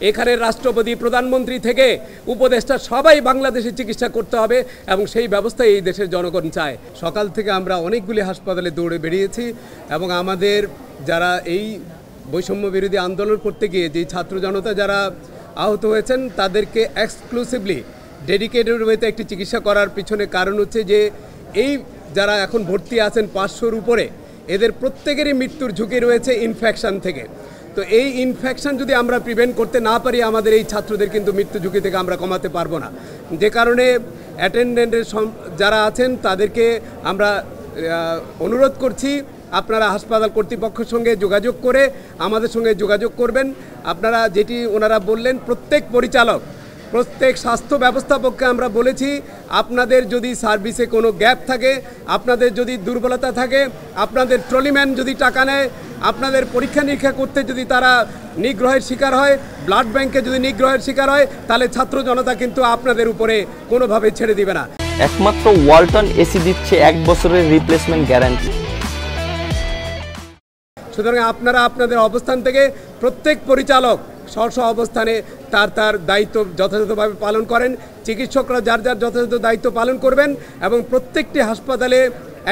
এখানে রাষ্ট্রপতি প্রধানমন্ত্রী থেকে উপদেষ্টা সবাই বাংলাদেশে চিকিৎসা করতে হবে এবং সেই ব্যবস্থায় এই দেশের জনগণ চায়। সকাল থেকে আমরা অনেকগুলি হাসপাতালে দৌড়ে বেরিয়েছি এবং আমাদের যারা এই বৈষম্য বিরোধী আন্দোলন করতে গিয়ে যে ছাত্র জনতা যারা আহত হয়েছেন তাদেরকে এক্সক্লুসিভলি ডেডিকেটেড ওয়েতে একটি চিকিৎসা করার পিছনে কারণ হচ্ছে যে এই যারা এখন ভর্তি আছেন 500-র উপরে, এদের প্রত্যেকেরই মৃত্যুর ঝুঁকি রয়েছে ইনফেকশন থেকে। তো এই ইনফেকশন যদি আমরা প্রিভেন্ট করতে না পারি আমাদের এই ছাত্রদের কিন্তু মৃত্যু ঝুঁকি থেকে আমরা কমাতে পারবো না। যে কারণে অ্যাটেন্ডেন্টের যারা আছেন তাদেরকে আমরা অনুরোধ করছি আপনারা হাসপাতাল কর্তৃপক্ষের সঙ্গে যোগাযোগ করে আমাদের সঙ্গে যোগাযোগ করবেন। আপনারা যেটি ওনারা বললেন, প্রত্যেক পরিচালক প্রত্যেক স্বাস্থ্য ব্যবস্থাপককে আমরা বলেছি আপনাদের যদি সার্ভিসে কোনো গ্যাপ থাকে, আপনাদের যদি দুর্বলতা থাকে, আপনাদের ট্রলিম্যান যদি টাকা নেয়, আপনাদের পরীক্ষা নিরীক্ষা করতে যদি তারা নিগ্রহের শিকার হয়, ব্লাড ব্যাংকে যদি নিগ্রহের শিকার হয়, তাহলে ছাত্র জনতা কিন্তু আপনাদের উপরে কোনোভাবে ছেড়ে দিবে না। একমাত্র ওয়ালটন এসি দিচ্ছে 1 বছরের রিপ্লেসমেন্ট গ্যারান্টি। সুতরাং আপনারা আপনাদের অবস্থান থেকে প্রত্যেক পরিচালক স্ব অবস্থানে তার দায়িত্ব যথাযথভাবে পালন করেন। চিকিৎসকরা যার যথাযথ দায়িত্ব পালন করবেন এবং প্রত্যেকটি হাসপাতালে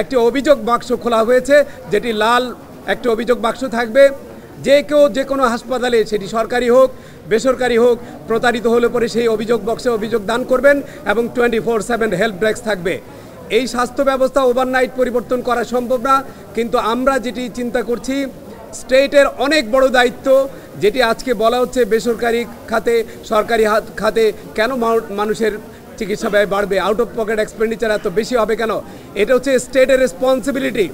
একটি অভিযোগ বাক্স খোলা হয়েছে, যেটি লাল একটি অভিযোগ বাক্স থাকবে। যে কেউ যে কোনো হাসপাতালে, সেটি সরকারি হোক বেসরকারি হোক, প্রতারিত হলে পরে সেই অভিযোগ বক্সে অভিযোগ দান করবেন এবং 24/7 হেল্প ডেস্ক থাকবে। এই স্বাস্থ্য ব্যবস্থা ওভারনাইট পরিবর্তন করা সম্ভব না, কিন্তু আমরা যেটি চিন্তা করছি স্টেটের অনেক বড় দায়িত্ব, যেটি আজকে বলা হচ্ছে বেসরকারি খাতে সরকারি খাতে কেন মানুষের চিকিৎসা ব্যয় বাড়বে, আউট অফ পকেট এক্সপেন্ডিচার এত বেশি হবে কেন? এটা হচ্ছে স্টেটের রেসপন্সিবিলিটি।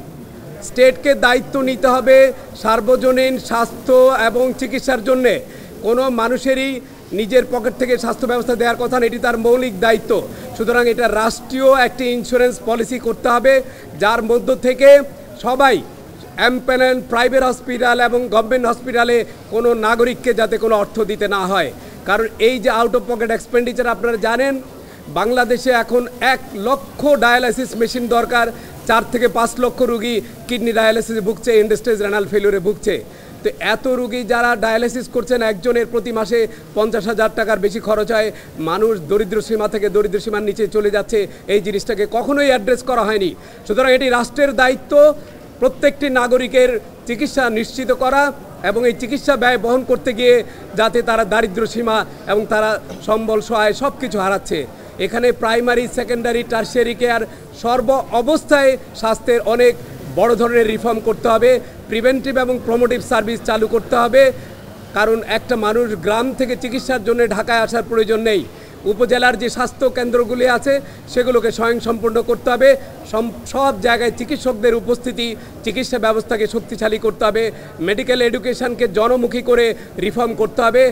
স্টেটকে দায়িত্ব নিতে হবে সার্বজনীন স্বাস্থ্য এবং চিকিৎসার জন্যে। কোনো মানুষেরই নিজের পকেট থেকে স্বাস্থ্য ব্যবস্থা দেওয়ার কথা না, এটি তার মৌলিক দায়িত্ব। সুতরাং এটা রাষ্ট্রীয় একটি ইন্স্যুরেন্স পলিসি করতে হবে, যার মধ্য থেকে সবাই এমপ্যানেল প্রাইভেট হসপিটাল এবং গভর্নমেন্ট হসপিটালে কোনো নাগরিককে যাতে কোনো অর্থ দিতে না হয়। কারণ এই যে আউট অফ পকেট এক্সপেন্ডিচার, আপনারা জানেন বাংলাদেশে এখন 1 লক্ষ ডায়ালাইসিস মেশিন দরকার। 4 থেকে 5 লক্ষ রুগী কিডনি ডায়ালাইসিসে ভুগছে, এন্ড স্টেজ রেনাল ফেলিওরে ভুগছে। তো এত রুগী যারা ডায়ালাইসিস করছেন, একজনের প্রতি মাসে 50,000 টাকার বেশি খরচ হয়। মানুষ দরিদ্র সীমা থেকে দরিদ্র সীমার নিচে চলে যাচ্ছে, এই জিনিসটাকে কখনোই অ্যাড্রেস করা হয়নি। সুতরাং এটি রাষ্ট্রের দায়িত্ব প্রত্যেকটি নাগরিকের চিকিৎসা নিশ্চিত করা এবং এই চিকিৎসা ব্যয় বহন করতে গিয়ে যাতে তারা দারিদ্র সীমা এবং তারা সম্বল সহায় সব কিছু হারাচ্ছে। এখানে প্রাইমারি সেকেন্ডারি টারশিয়ারি কেয়ার সর্ব অবস্থায় স্বাস্থ্যের অনেক বড় ধরনের রিফর্ম করতে হবে। প্রিভেন্টিভ এবং প্রমোটিভ সার্ভিস চালু করতে হবে, কারণ একটা মানুষ গ্রাম থেকে চিকিৎসার জন্য ঢাকায় আসার প্রয়োজন নেই। উপজেলার যে স্বাস্থ্য কেন্দ্রগুলি আছে সেগুলোকে স্বয়ংসম্পূর্ণ করতে হবে। সব জায়গায় চিকিৎসকদের উপস্থিতি, চিকিৎসা ব্যবস্থাকে শক্তিশালী করতে হবে। মেডিকেল এডুকেশনকে জনমুখী করে রিফর্ম করতে হবে।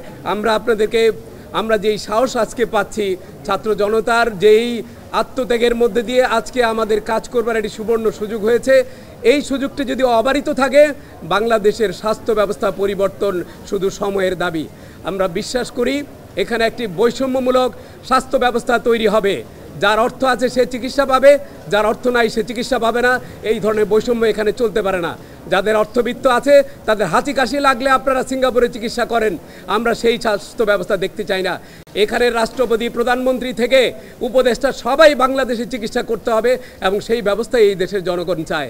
আমরা যেই সাহস আজকে পাচ্ছি ছাত্র জনতার যেই আত্মত্যাগের মধ্যে দিয়ে আজকে আমাদের কাজ করবার একটি সুবর্ণ সুযোগ হয়েছে। এই সুযোগটি যদি অবারিত থাকে, বাংলাদেশের স্বাস্থ্য ব্যবস্থা পরিবর্তন শুধু সময়ের দাবি। আমরা বিশ্বাস করি এখানে একটি বৈষম্যমূলক স্বাস্থ্য ব্যবস্থা তৈরি হবে। যার অর্থ আছে সে চিকিৎসা পাবে, যার অর্থ নাই সে চিকিৎসা পাবে না। এই ধরনের বৈষম্য এখানে চলতে পারে না। যাদের অর্থবিত্ত আছে তাদের হাঁচি কাশি লাগলে আপনারা সিঙ্গাপুরে চিকিৎসা করেন, আমরা সেই স্বাস্থ্য ব্যবস্থা দেখতে চাই না। এখানে রাষ্ট্রপতি প্রধানমন্ত্রী থেকে উপদেষ্টা সবাই বাংলাদেশে চিকিৎসা করতে হবে এবং সেই ব্যবস্থায় এই দেশের জনগণ চায়।